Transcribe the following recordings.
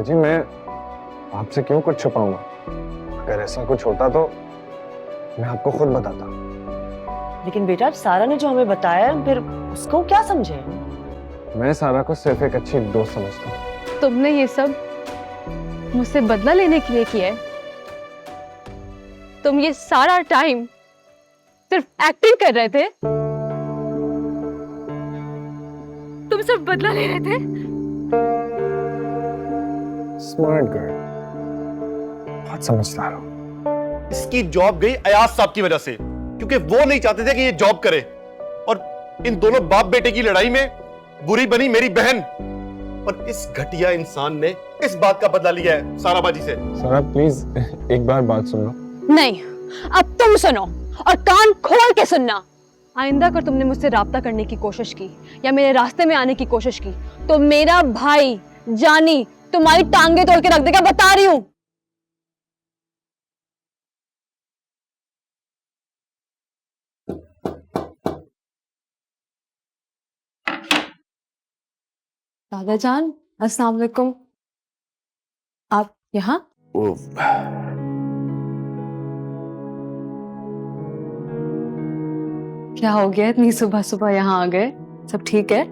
दादाजी मैं आपसे क्यों कुछ छुपाऊंगा? अगर ऐसा कुछ होता तो मैं आपको खुद बताता। लेकिन बेटा सारा ने जो हमें बताया फिर उसको क्या समझे? मैं सारा को सिर्फ एक अच्छी दोस्त समझता हूँ। तुमने ये सब मुझसे बदला लेने के लिए किया है? तुम ये सारा टाइम सिर्फ एक्टिंग कर रहे थे? तुम सिर्फ बदला ले रहे थे? स्मार्ट गर्ल, बहुत समझदार हो। इसकी जॉब गई अयाज साहब की वजह से, क्योंकि वो नहीं चाहते थे कि ये जॉब करे। और इन दोनों बाप बेटे की लड़ाई में बुरी बनी मेरी बहन। और इस घटिया इंसान ने इस बात का बदला लिया है सारा बाजी से। सारा प्लीज एक बार बात सुन लो। नहीं, अब तुम सुनो और कान खोल के सुनना। आइंदा अगर तुमने मुझसे राब्ता करने की कोशिश की या मेरे रास्ते में आने की कोशिश की तो मेरा भाई जानी तुम्हारी टांगे तोड़ के रख देगा, बता रही हूं। दादा जान, अस्सलाम वालेकुम। आप यहाँ? क्या हो गया, इतनी सुबह सुबह यहाँ आ गए? सब ठीक है?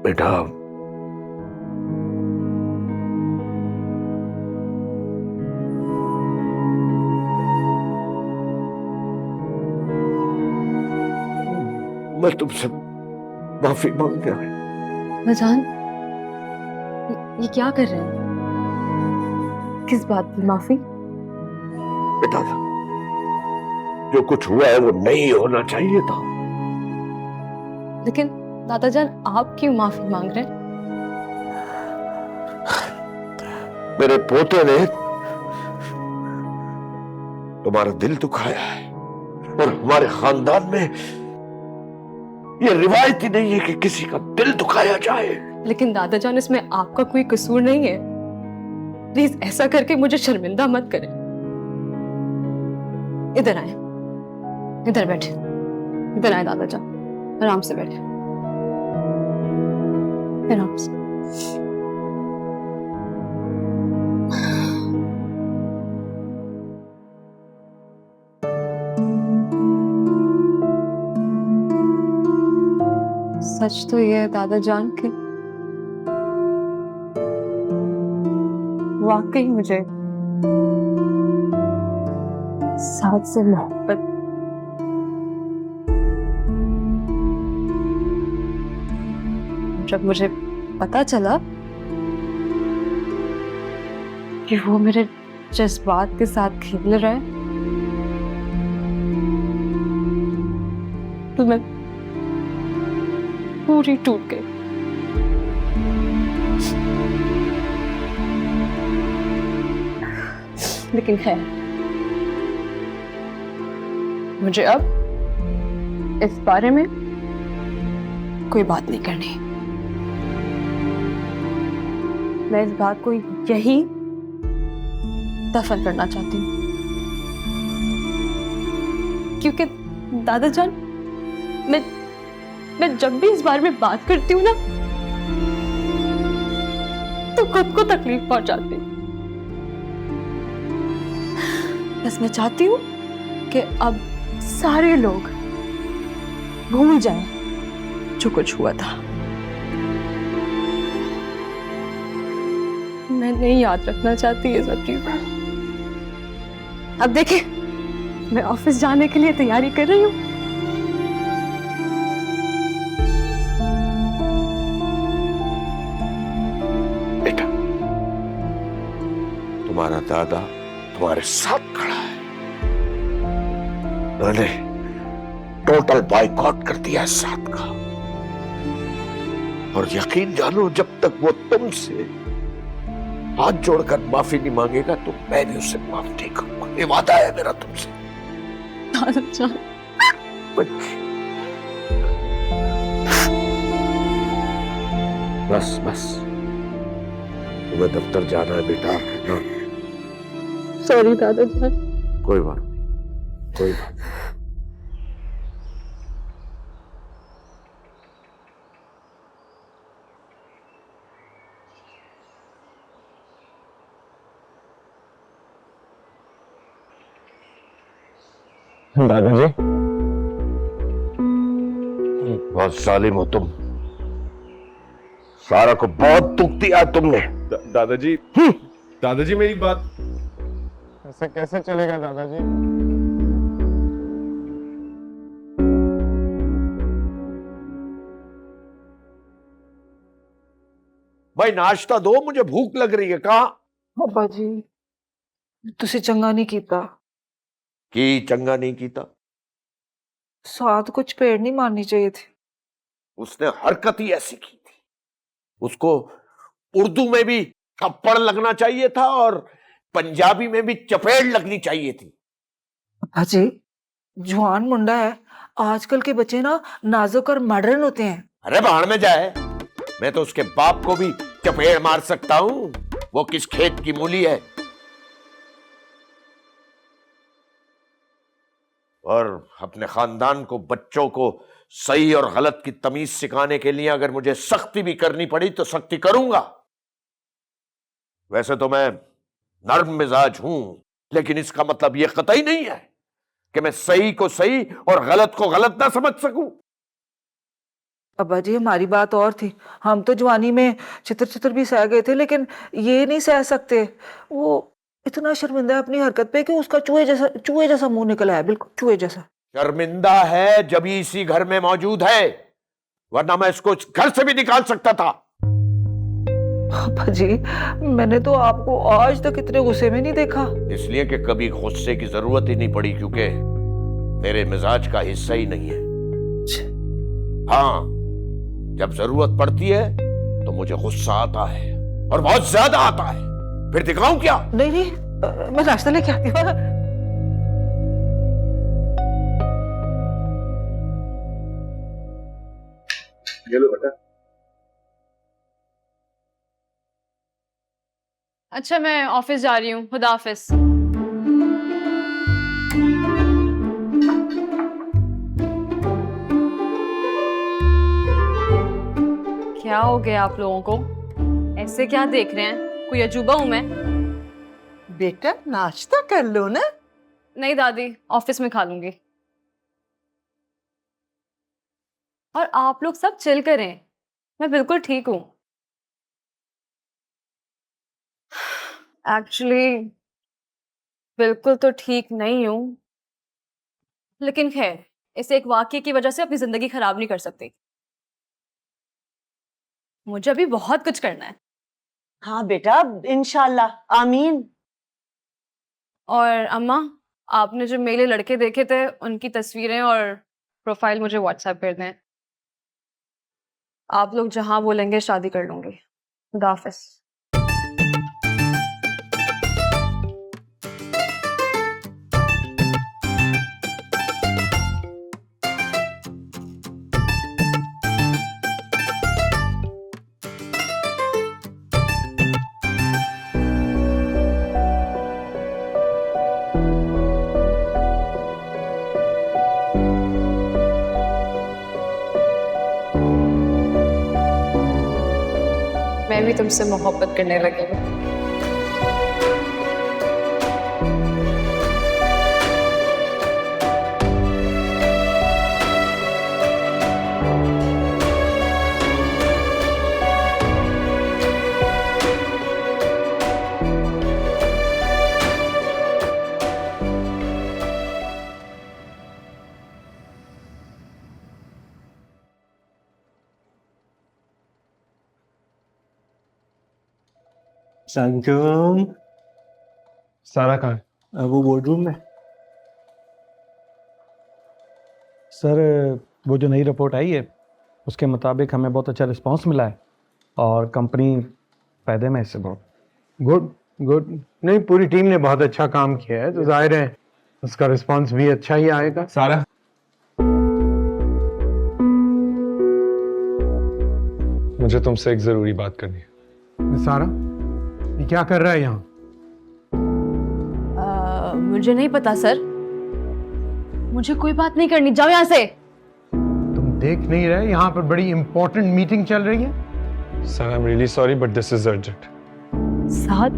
बेटा, मैं तुमसे माफी मांगने आया। जान, ये क्या कर रहे हैं? किस बात की माफी? बेटा, जो कुछ हुआ है वो नहीं होना चाहिए था। लेकिन दादाजान, आप क्यों माफी मांग रहे हैं? मेरे पोते ने तुम्हारा दिल दुखाया है और हमारे खानदान में ये रिवायत ही नहीं है कि किसी का दिल दुखाया जाए। लेकिन दादाजान, इसमें आपका कोई कसूर नहीं है। प्लीज ऐसा करके मुझे शर्मिंदा मत करें। इधर आए, इधर बैठे, इधर आए दादाजान, आराम से बैठे, आराम से। सच तो ये है दादाजान के वाकई मुझे साथ से मोहब्बत जब मुझे पता चला कि वो मेरे जज्बात के साथ खेल रहा है तो मैं पूरी टूट गई। लेकिन है, मुझे अब इस बारे में कोई बात नहीं करनी। मैं इस बात को यही दफन करना चाहती हूँ, क्योंकि दादाजान, मैं जब भी इस बारे में बात करती हूँ ना तो खुद को तकलीफ पहुंचाती हूँ। बस मैं चाहती हूँ कि अब सारे लोग भूल जाएं जो कुछ हुआ था। मैं नहीं याद रखना चाहती ये सब चीजें। अब देखिए, मैं ऑफिस जाने के लिए तैयारी कर रही हूँ। बेटा, तुम्हारा दादा तुम्हारे साथ खड़ा है। मैंने टोटल बाइकआउट कर दिया है साथ का। और यकीन जानो, जब तक वो तुमसे हाथ जोड़कर माफी नहीं मांगेगा तो मैं भी उसे माफ नहीं करूंगा। ये वादा है मेरा तुमसे। दादाजान, बस बस, तुम्हें दफ्तर जाना है बेटा। हाँ, सॉरी दादाजान। कोई बात नहीं, कोई बात नहीं। दादाजी बहुत जालिम हो तुम। सारा को बहुत दुख दिया तुमने। दादाजी दादाजी मेरी बात। ऐसे कैसे चलेगा दादाजी? भाई नाश्ता दो, मुझे भूख लग रही है। कहा पापा जी तुसी चंगा नहीं कीता। कि चंगा नहीं कीता? साथ को चपेड़ नहीं मारनी चाहिए थी। उसने हरकत ही ऐसी की थी। उसको उर्दू में भी थप्पड़ लगना चाहिए था और पंजाबी में भी चपेड़ लगनी चाहिए थी। पापा जी जवान मुंडा है, आजकल के बच्चे ना नाजुक और मॉडर्न होते हैं। अरे भाड़ में जाए, मैं तो उसके बाप को भी चपेड़ मार सकता हूं। वो किस खेत की मूली है। और अपने खानदान को, बच्चों को सही और गलत की तमीज सिखाने के लिए अगर मुझे सख्ती भी करनी पड़ी तो सख्ती करूंगा। वैसे तो मैं नर्म मिजाज हूं, लेकिन इसका मतलब यह कतई नहीं है कि मैं सही को सही और गलत को गलत ना समझ सकूं। अब्बा जी हमारी बात और थी। हम तो जवानी में चित्र चित्र भी सह गए थे, लेकिन ये नहीं सह सकते। वो इतना शर्मिंदा है अपनी हरकत पे कि उसका चूहे जैसा मुंह निकला है, बिल्कुल चूहे जैसा। शर्मिंदा है जब इसी घर में मौजूद है, वरना मैं इसको इस घर से भी निकाल सकता था। पापा जी मैंने तो आपको आज तक इतने गुस्से में नहीं देखा। इसलिए कि कभी गुस्से की जरूरत ही नहीं पड़ी, क्योंकि मेरे मिजाज का हिस्सा ही नहीं है। हाँ, जब जरूरत पड़ती है तो मुझे गुस्सा आता है और बहुत ज्यादा आता है। फिर दिखाऊं क्या? नहीं नहीं मैं नाश्ता लेके आती हूँ। ये लो बेटा। अच्छा मैं ऑफिस जा रही हूँ, खुदा हाफिज। क्या हो गया आप लोगों को? ऐसे क्या देख रहे हैं? कोई अजूबा हूं मैं? बेटा नाश्ता कर लो ना। नहीं दादी, ऑफिस में खा लूंगी। और आप लोग सब चिल करें, मैं बिल्कुल ठीक हूं। एक्चुअली बिल्कुल तो ठीक नहीं हूं, लेकिन खैर इस एक वाक्य की वजह से अपनी जिंदगी खराब नहीं कर सकती। मुझे अभी बहुत कुछ करना है। हाँ बेटा, इंशाल्लाह, आमीन। और अम्मा, आपने जो मेरे लड़के देखे थे उनकी तस्वीरें और प्रोफाइल मुझे व्हाट्सएप कर दें। आप लोग जहां बोलेंगे शादी कर लूंगी। खुदा हाफिज। मैं भी तुमसे मोहब्बत करने लगी हूँ। संगम, सारा कहाँ है? वो बोर्डरूम में। सर वो जो नई रिपोर्ट आई है उसके मुताबिक हमें बहुत अच्छा रिस्पांस मिला है और कंपनी फायदे में इससे बहुत। Good good. नहीं, पूरी टीम ने बहुत अच्छा काम किया है, तो जाहिर है उसका रिस्पांस भी अच्छा ही आएगा। सारा, मुझे तुमसे एक जरूरी बात करनी है। सारा ये क्या कर रहा है यहाँ? मुझे नहीं पता सर, मुझे कोई बात नहीं करनी। जाओ यहाँ से। तुम देख नहीं रहे यहाँ पर बड़ी इंपॉर्टेंट मीटिंग चल रही है? Sir I am really sorry but this is urgent. Saad,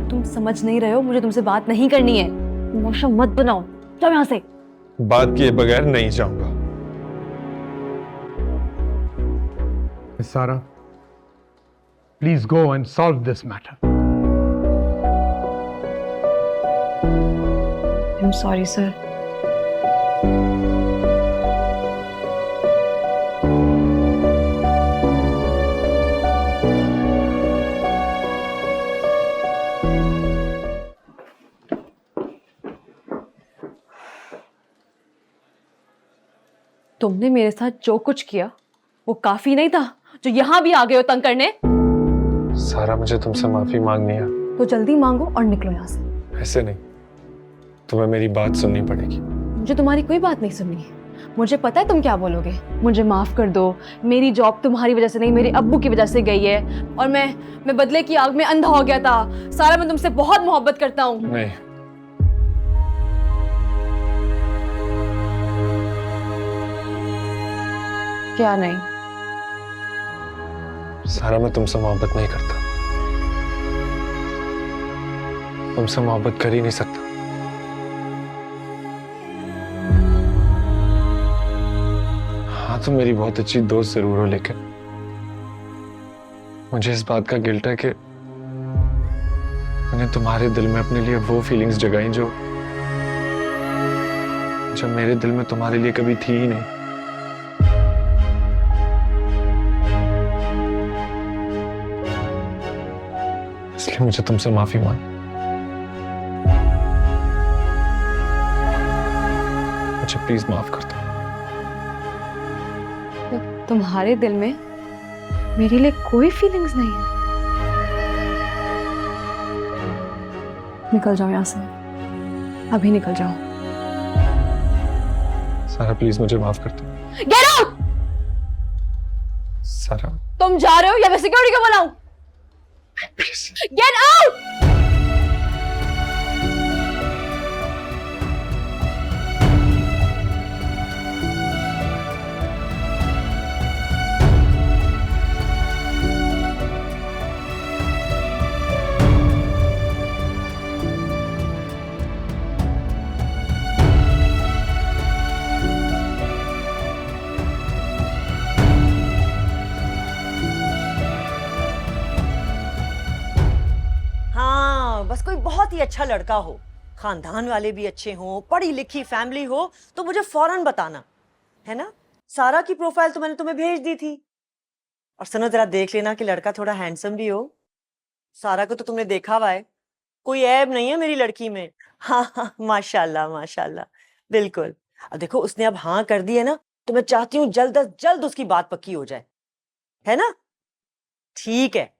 तुम समझ नहीं रहे हो, मुझे तुमसे बात नहीं करनी है। मौसम मत बनाओ, जाओ यहाँ से। बात किए बगैर नहीं जाऊंगा। Sara, please go and solve this matter. I'm sorry, sir. तुमने मेरे साथ जो कुछ किया वो काफी नहीं था जो यहाँ भी आ गए हो तंग करने। सारा, मुझे तुमसे माफी मांगनी है। तो जल्दी मांगो और निकलो यहाँ से। ऐसे नहीं, तुम्हें मेरी बात सुननी पड़ेगी। मुझे तुम्हारी कोई बात नहीं सुननी है। मुझे पता है तुम क्या बोलोगे। मुझे माफ कर दो, मेरी जॉब तुम्हारी वजह से नहीं मेरे अब्बू की वजह से गई है और मैं बदले की आग में अंधा हो गया था। सारा, मैं तुमसे बहुत मोहब्बत करता हूँ। नहीं, क्या नहीं? सारा, मैं तुमसे मोहब्बत नहीं करता। तुमसे मोहब्बत कर ही नहीं सकता। हाँ, तुम मेरी बहुत अच्छी दोस्त जरूर हो, लेकिन मुझे इस बात का गिल्ट है कि मैंने तुम्हारे दिल में अपने लिए वो फीलिंग्स जगाई जो मेरे दिल में तुम्हारे लिए कभी थी ही नहीं। इसलिए मुझे तुमसे माफी मांग। मुझे प्लीज माफ कर दो। तुम्हारे दिल में मेरे लिए कोई फीलिंग्स नहीं है? निकल जाओ यहाँ से, अभी निकल जाओ। सारा, प्लीज मुझे माफ कर दो। Get out! सारा, तुम जा रहे हो या मैं सिक्योरिटी को बुलाऊं? प्लीज। Get out! बस कोई बहुत ही अच्छा लड़का हो, खानदान वाले भी अच्छे हों, पढ़ी लिखी फैमिली हो, तो मुझे फौरन बताना, है ना? सारा की प्रोफाइल तो मैंने तुम्हें भेज दी थी। और सुनो, जरा देख लेना कि लड़का थोड़ा हैंडसम भी हो। सारा को तो तुमने देखा हुआ है, कोई ऐब नहीं है मेरी लड़की में। हाँ हाँ, माशाल्लाह माशाल्लाह, बिल्कुल। अब देखो, उसने अब हाँ कर दी है ना, तो मैं चाहती हूँ जल्द अज जल्द उसकी बात पक्की हो जाए, है ना? ठीक है,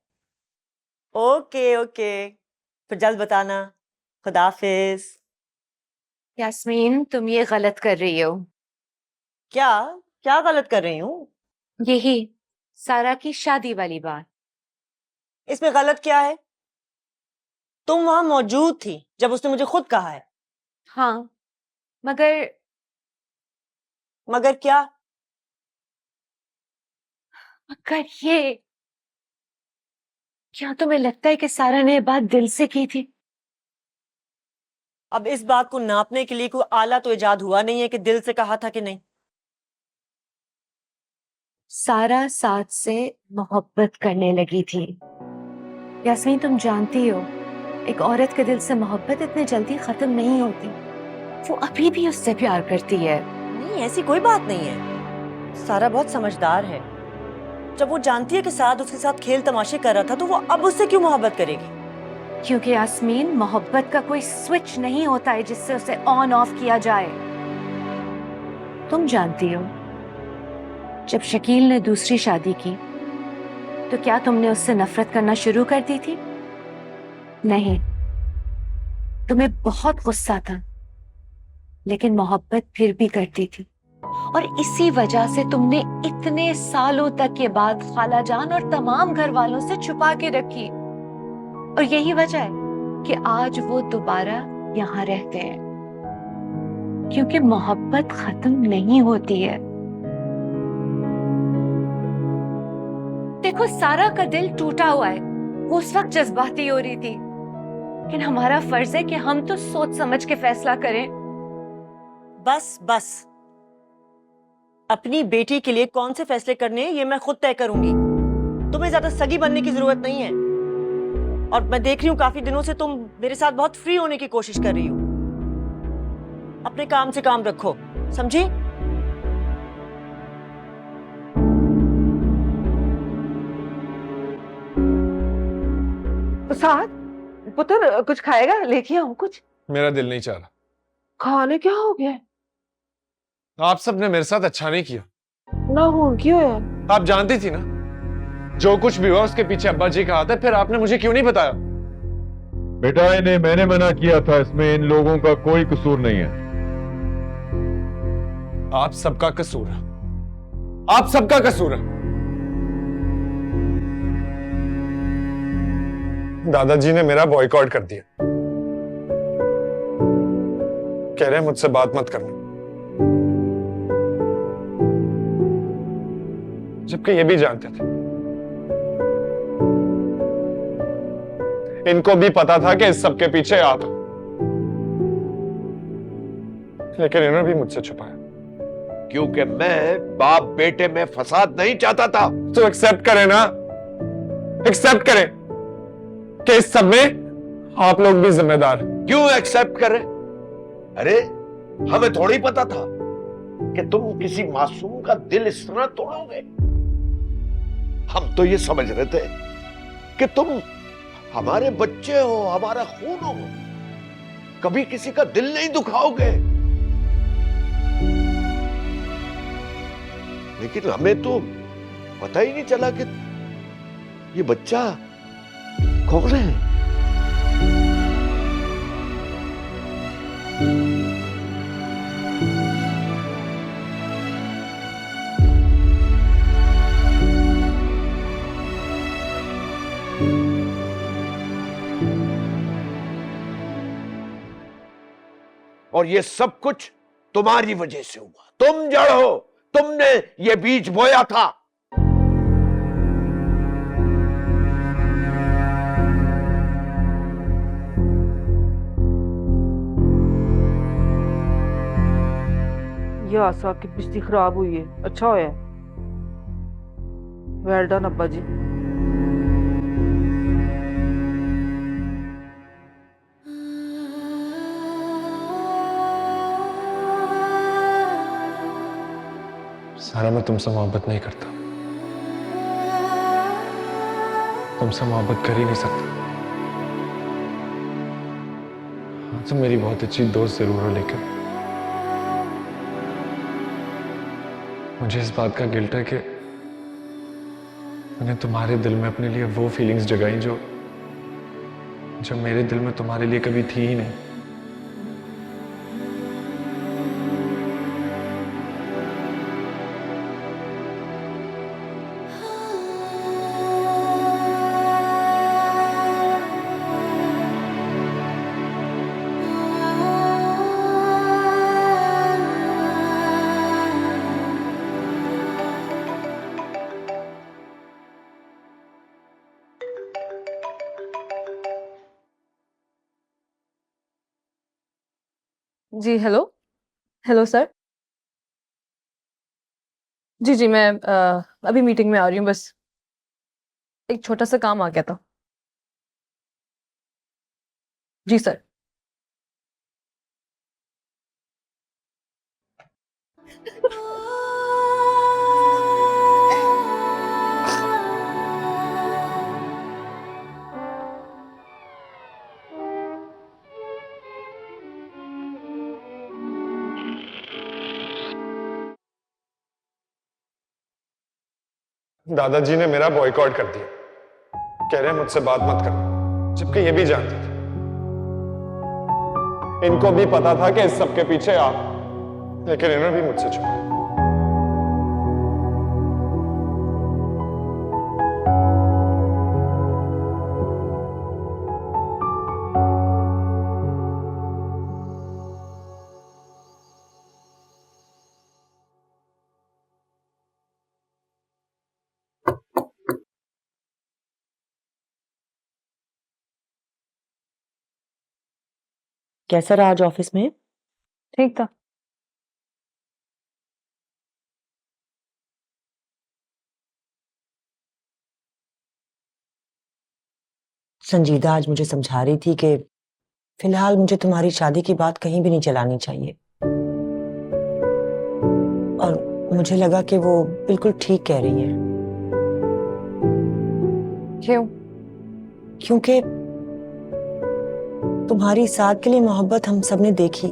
ओके ओके, फिर जल्द बताना। खुदाफिज। यास्मीन, तुम ये गलत कर रही हो। क्या क्या गलत कर रही हूँ? यही सारा की शादी वाली बात। इसमें गलत क्या है? तुम वहां मौजूद थी जब उसने मुझे खुद कहा है। हाँ, मगर मगर क्या? मगर ये, क्या तुम्हें लगता है कि सारा ने ये बात दिल से की थी? अब इस बात को नापने के लिए कोई आला तो इजाद हुआ नहीं है कि दिल से कहा था कि नहीं। सारा साथ से मोहब्बत करने लगी थी। यास्मीन, तुम जानती हो, एक औरत के दिल से मोहब्बत इतनी जल्दी खत्म नहीं होती। वो अभी भी उससे प्यार करती है। नहीं, ऐसी कोई बात नहीं है। सारा बहुत समझदार है। जब वो जानती है कि साद उसके साथ खेल तमाशे कर रहा था, तो वो अब उससे क्यों मोहब्बत करेगी? क्योंकि यास्मीन, मोहब्बत का कोई स्विच नहीं होता है जिससे उसे ऑन ऑफ किया जाए। तुम जानती हो, जब शकील ने दूसरी शादी की तो क्या तुमने उससे नफरत करना शुरू कर दी थी? नहीं, तुम्हें बहुत गुस्सा था, लेकिन मोहब्बत फिर भी करती थी। और इसी वजह से तुमने इतने सालों तक ये बात खालाजान और तमाम घर वालों से छुपा के रखी। और यही वजह है कि आज वो दोबारा यहाँ रहते हैं, क्योंकि मोहब्बत खत्म नहीं होती है। देखो, सारा का दिल टूटा हुआ है, वो उस वक्त जज्बाती हो रही थी, लेकिन हमारा फर्ज है कि हम तो सोच समझ के फैसला करें। बस बस, अपनी बेटी के लिए कौन से फैसले करने हैं ये मैं खुद तय करूंगी। तुम्हें ज्यादा सगी बनने की जरूरत नहीं है। और मैं देख रही हूं काफी दिनों से तुम मेरे साथ बहुत फ्री होने की कोशिश कर रही हो। अपने काम से काम रखो, समझी? साथ पुत्र कुछ खाएगा? लेके आऊं कुछ? मेरा दिल नहीं चाह रहा। खाने क्या हो गया? आप सबने मेरे साथ अच्छा नहीं किया। ना हो क्यों है? आप जानती थी ना जो कुछ भी हुआ उसके पीछे अब्बा जी का हाथ है, फिर आपने मुझे क्यों नहीं बताया? बेटा इन्हें मैंने मना किया था, इसमें इन लोगों का कोई कसूर नहीं है। आप सबका कसूर है, आप सबका कसूर है। दादाजी ने मेरा बॉयकॉट कर दिया, कह रहे हैं मुझसे बात मत करना, जबकि ये भी जानते थे, इनको भी पता था कि इस सब के पीछे आप, लेकिन इन्होंने भी मुझसे छुपाया। क्योंकि मैं बाप बेटे में फसाद नहीं चाहता था। तो एक्सेप्ट करें ना, एक्सेप्ट करें कि इस सब में आप लोग भी जिम्मेदार हैं। क्यों एक्सेप्ट करें? अरे हमें थोड़ी पता था कि तुम किसी मासूम का दिल इस तरह तोड़ोगे। हम तो ये समझ रहे थे कि तुम हमारे बच्चे हो, हमारा खून हो, कभी किसी का दिल नहीं दुखाओगे। लेकिन हमें तो पता ही नहीं चला कि ये बच्चा कौन है। और ये सब कुछ तुम्हारी वजह से हुआ। तुम जड़ हो, तुमने ये बीज बोया था। ये आशा की बिस्ती खराब हुई है, अच्छा होया। वेल डन अब्बा जी। सारा मैं तुमसे मोहब्बत नहीं करता, तुमसे मोहब्बत कर ही नहीं सकता। हाँ, तुम मेरी बहुत अच्छी दोस्त जरूर हो, लेकिन मुझे इस बात का गिल्ट है कि मैंने तुम्हारे दिल में अपने लिए वो फीलिंग्स जगाई जो मेरे दिल में तुम्हारे लिए कभी थी ही नहीं। जी हेलो। Hello sir. जी जी मैं अभी मीटिंग में आ रही हूँ, बस एक छोटा सा काम आ गया था। जी सर। दादाजी ने मेरा बॉयकॉट कर दिया, कह रहे हैं मुझसे बात मत करना, जबकि ये भी जानते थे, इनको भी पता था कि इस सब के पीछे आप, लेकिन इन्होंने भी मुझसे छुपाया। कैसा रहा आज ऑफिस में? ठीक था। संजीदा आज मुझे समझा रही थी कि फिलहाल मुझे तुम्हारी शादी की बात कहीं भी नहीं चलानी चाहिए, और मुझे लगा कि वो बिल्कुल ठीक कह रही है। क्यों? क्योंकि तुम्हारी साथ के लिए मोहब्बत हम सबने देखी,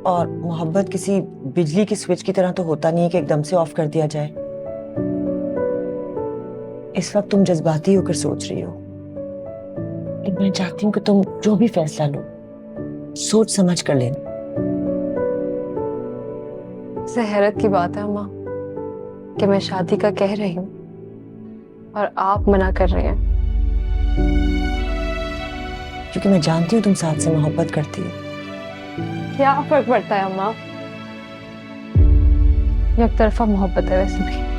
और मोहब्बत किसी बिजली की स्विच की तरह तो होता नहीं है कि एकदम से ऑफ कर दिया जाए। इस वक्त तुम जज्बाती होकर सोच रही हो, लेकिन मैं चाहती हूँ कि तुम जो भी फैसला लो सोच समझ कर लेना। से हैरत की बात है अम्मा कि मैं शादी का कह रही हूँ और आप मना कर रहे हैं। क्योंकि मैं जानती हूँ तुम साथ से मोहब्बत करती हो। क्या फर्क पड़ता है अम्मा, एक तरफा मोहब्बत है वैसे भी।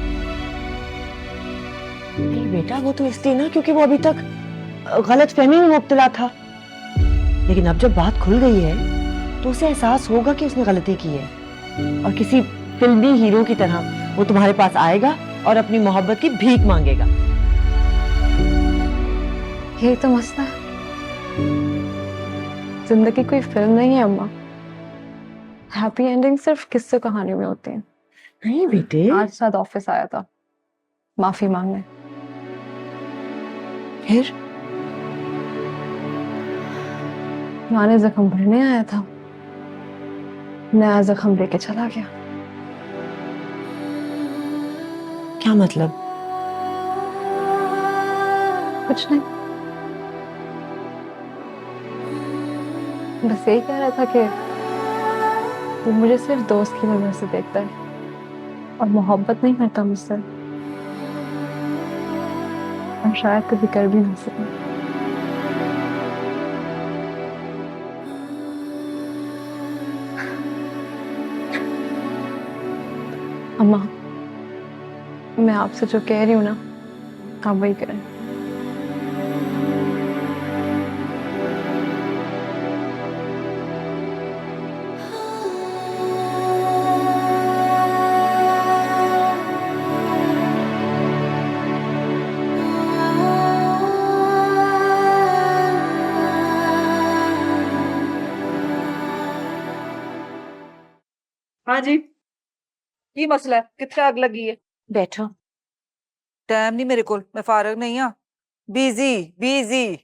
नहीं बेटा, वो तो इसलिए ना क्योंकि वो अभी तक गलत फहमी में मुब्तला था, लेकिन अब जब बात खुल गई है तो उसे एहसास होगा कि उसने गलती की है, और किसी फिल्मी हीरो की तरह वो तुम्हारे पास आएगा और अपनी मोहब्बत की भीख मांगेगा। यही तो मसला है, जिंदगी कोई फिल्म नहीं है अम्मा। हैप्पी एंडिंग सिर्फ किस्से कहानी में होते हैं। नहीं बेटे, आज साथ ऑफिस आया था माफी मांगने, फिर पुराने जख्म भरने आया था, नया जख्म लेके चला गया। क्या मतलब? कुछ नहीं, बस यही कह रहा था कि वो मुझे सिर्फ दोस्त की नजर से देखता है और मोहब्बत नहीं करता मुझसे, और शायद कभी कर भी ना सके। अम्मा, मैं आपसे जो कह रही हूँ ना, आप वही करें। हाँ जी, की मसला है? कितने आग लगी है? बैठो। टाइम नहीं मेरे को, मैं फारग नहीं हाँ। Busy busy.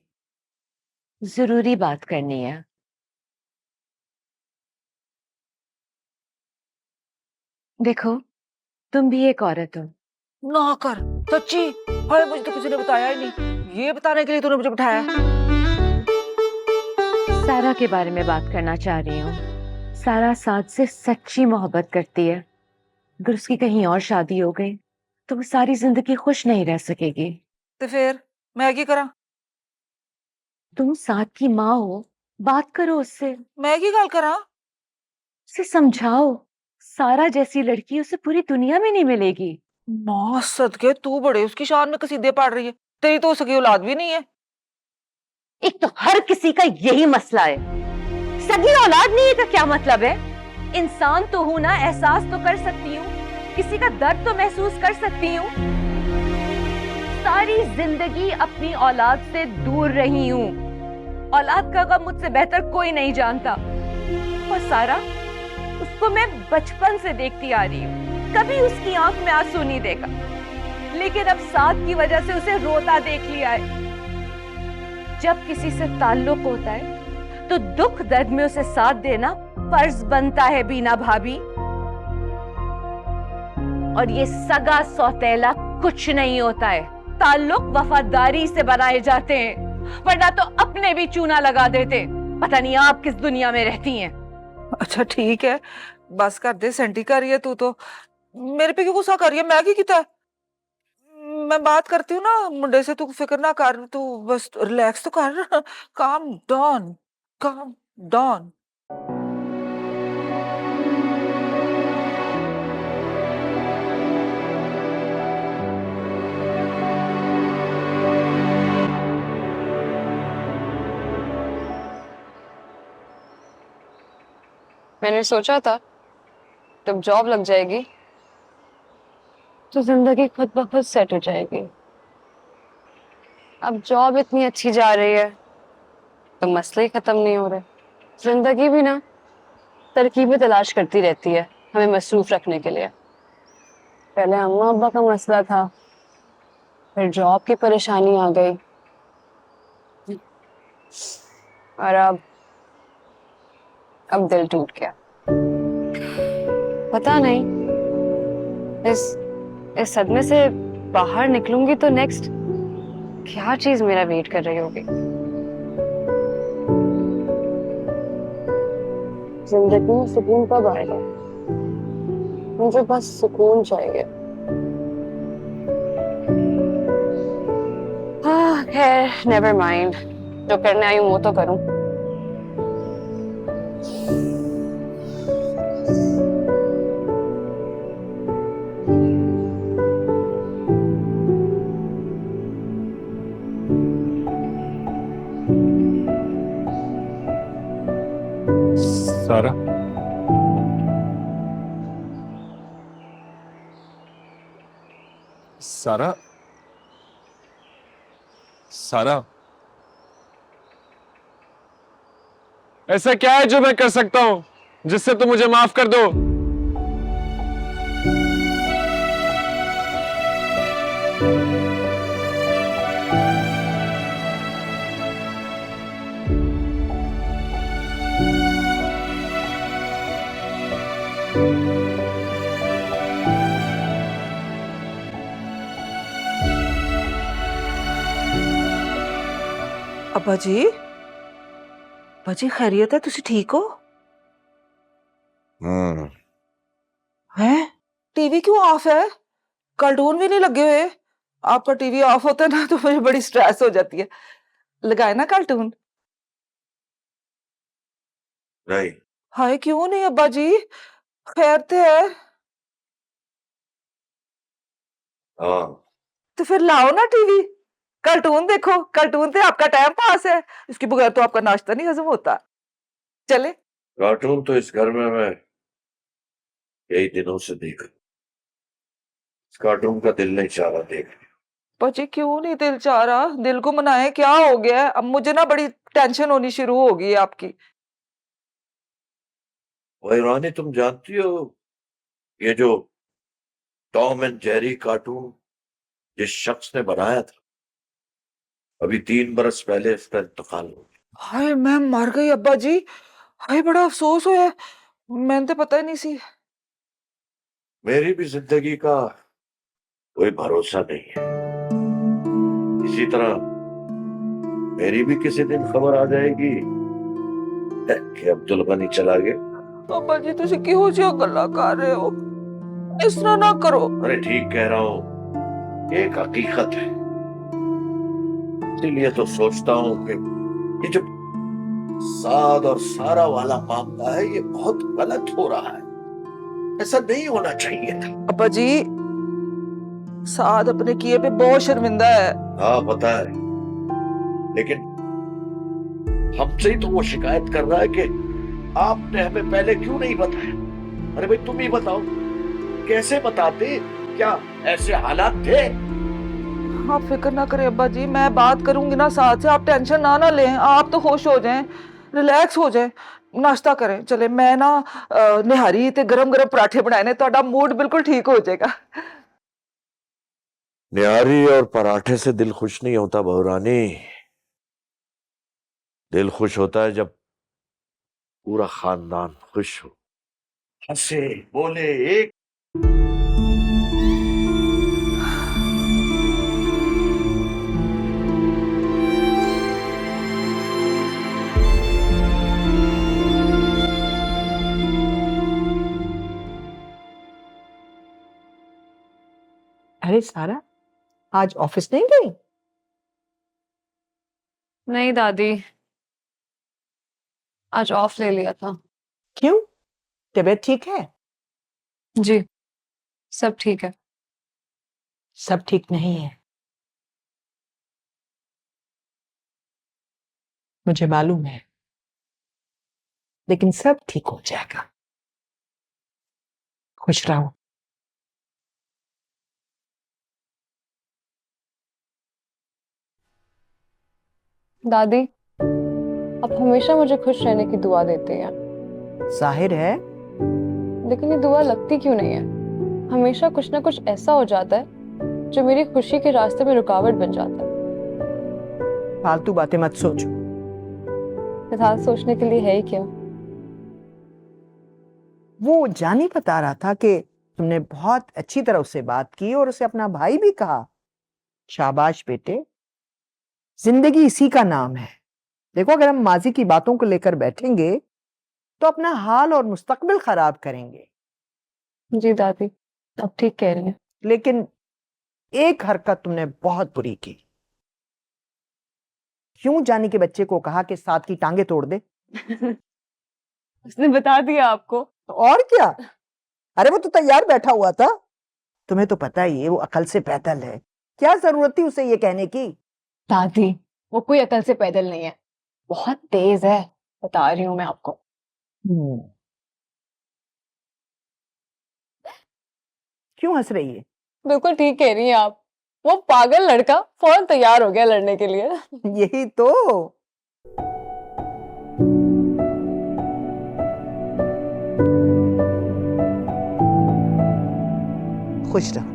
जरूरी बात करनी है। देखो, तुम भी एक औरत हो। ना कर, सच्ची? अरे मुझे तो किसी ने बताया ही नहीं, ये बताने के लिए तूने मुझे बिठाया। सारा के बारे में बात करना चाह रही हूँ। सारा साद से सच्ची मोहब्बत करती है। अगर उसकी कहीं और शादी हो गई तो वो सारी जिंदगी खुश नहीं रह सकेगी। तो फिर मैं क्या करा? तुम साद की माँ हो, बात करो उससे। मैं की गल करा? उसे समझाओ, सारा जैसी लड़की उसे पूरी दुनिया में नहीं मिलेगी। ना सदके, तू बड़े उसकी शान में कसीदे पढ़ रही है। तेरी तो उसकी औलाद भी नहीं है। एक तो हर किसी का यही मसला है। सगी औलाद नहीं है का क्या मतलब है? इंसान तो हूं ना, एहसास तो कर सकती हूँ, किसी का दर्द तो महसूस कर सकती हूँ। सारी जिंदगी अपनी औलाद से दूर रही हूँ। औलाद का गम मुझसे बेहतर कोई नहीं जानता। और सारा, उसको मैं बचपन से देखती आ रही हूँ, कभी उसकी आंख में आंसू नहीं देखा, लेकिन अब साथ की वजह से उसे रोता देख लिया है। जब किसी से ताल्लुक होता है तो दुख दर्द में उसे साथ देना फर्ज बनता है बीना भाभी। और ये सगा सौतेला कुछ नहीं होता है। ताल्लुक वफादारी से बनाए जाते हैं, वरना तो अपने भी चूना लगा देते। पता नहीं आप किस दुनिया में रहती हैं। अच्छा ठीक है, बस कर दे। सेंटी कर रही है तू तो। मेरे पे क्यों गुस्सा कर रही है? मैं की किया? मैं बात करती हूँ ना मुंडे से, तू फिक्र ना कर, तू बस रिलैक्स तो कर। Calm down, calm down. मैंने सोचा था जब जॉब लग जाएगी तो जिंदगी खुद ब खुद सेट हो जाएगी। अब जॉब इतनी अच्छी जा रही है तो मसले ही खत्म नहीं हो रहे। जिंदगी भी ना तरकीबें तलाश करती रहती है हमें मसरूफ रखने के लिए। पहले अम्मा अब्बा का मसला था, फिर जॉब की परेशानी आ गई, और अब दिल टूट गया। पता नहीं इस सदमे से बाहर निकलूंगी तो नेक्स्ट क्या चीज मेरा वेट कर रही होगी। जिंदगी में सुकून कब आएगा? मुझे बस सुकून चाहिए। हाँ खैर नेवर माइंड, जो करने आई हूँ वो तो करूँ। सारा, सारा, सारा, ऐसा क्या है जो मैं कर सकता हूं जिससे तुम मुझे माफ कर दो? अब्बा जी, अब्बा जी खैरियत है? तुसी ठीक हो? हैं? टीवी क्यों ऑफ है? कार्टून भी नहीं लगे हुए? आपका टीवी ऑफ होता है ना तो मुझे बड़ी स्ट्रेस हो जाती है। लगाए ना कार्टून। नहीं। हाय क्यों नहीं अब्बा जी? खैर तो है। हाँ। तो फिर लाओ ना टीवी, कार्टून देखो। कार्टून से आपका टाइम पास है, इसके बगैर तो आपका नाश्ता नहीं हजम होता। चले। कार्टून तो इस घर में मैं कई दिनों से देख, इस कार्टून का दिल नहीं चाह रहा देख। बच्चे क्यों नहीं दिल चाह रहा? दिल को मनाए, क्या हो गया है? अब मुझे ना बड़ी टेंशन होनी शुरू हो गई है आपकी। वही रानी, तुम जानती हो ये जो टॉम एंड जेरी कार्टून जिस शख्स ने बनाया था, अभी 3 बरस पहले इसका इंतकाल हो गया। हाय मैं मर गई अब्बा जी। हाय बड़ा अफसोस होया, मैंने तो पता ही नहीं सी। मेरी भी जिंदगी का कोई भरोसा नहीं है। इसी तरह मेरी भी किसी दिन खबर आ जाएगी कि अब्दुल गनी चला गया। अब्बा जी तुसी किहो जिहा गल्ला कर रहे हो? इस तरह ना करो। अरे ठीक कह रहा हूं, ये एक हकीकत है। इसीलिए तो सोचता हूं कि ये जो साद और सारा वाला मामला है ये बहुत गलत हो रहा है, ऐसा नहीं होना चाहिए था। अब्बा जी साद अपने किए पे बहुत शर्मिंदा है। हाँ पता है, लेकिन हमसे ही तो वो शिकायत कर रहा है कि आपने हमें पहले क्यों नहीं बताया। अरे भाई तुम ही बताओ, कैसे बताते? क्या ऐसे हालात थे? आप फिक्र ना करें अब्बा जी, मैं बात करूंगी ना साथ से। आप टेंशन ना लें, आप तो खुश हो जाएं, रिलैक्स हो जाएं, नाश्ता करें। चले मैं ना निहारी ते गरम गरम पराठे बनाए ने, तो मूड बिल्कुल ठीक हो जाएगा। निहारी और पराठे से दिल खुश नहीं होता बहुरानी। दिल खुश होता है जब पूरा खानदान खुश हो, हंसे बोले एक। अरे सारा, आज ऑफिस नहीं गई? नहीं दादी, आज ऑफ ले लिया था। क्यों? तबीयत ठीक है? जी सब ठीक है। सब ठीक नहीं है, मुझे मालूम है, लेकिन सब ठीक हो जाएगा। खुश रहो। दादी आप हमेशा मुझे खुश रहने की दुआ देते हैं, जाहिर है। लेकिन ये दुआ लगती क्यों नहीं है? हमेशा कुछ ना कुछ ऐसा हो जाता है जो मेरी खुशी के रास्ते में रुकावट बन जाता है। फालतू बातें मत सोचो। फिलहाल सोचने के लिए है ही क्या? वो जानी बता रहा था कि तुमने बहुत अच्छी तरह उससे बात की और उसे अपना भाई भी कहा। शाबाश बेटे, जिंदगी इसी का नाम है। देखो, अगर हम माजी की बातों को लेकर बैठेंगे तो अपना हाल और मुस्तकबिल खराब करेंगे। जी दादी, आप ठीक कह रही हैं। लेकिन एक हरकत तुमने बहुत बुरी की। क्यों जानी के बच्चे को कहा कि साथ की टांगे तोड़ दे? उसने बता दिया आपको? तो और क्या? अरे वो तो तैयार बैठा हुआ था। तुम्हें तो पता ही है वो अकल से पैदल है, क्या जरूरत थी उसे ये कहने की? दादी वो कोई अकल से पैदल नहीं है, बहुत तेज है, बता रही हूँ मैं आपको। क्यों हंस रही है? बिल्कुल ठीक कह रही हैं आप। वो पागल लड़का फौरन तैयार हो गया लड़ने के लिए। यही तो। खुश रहो।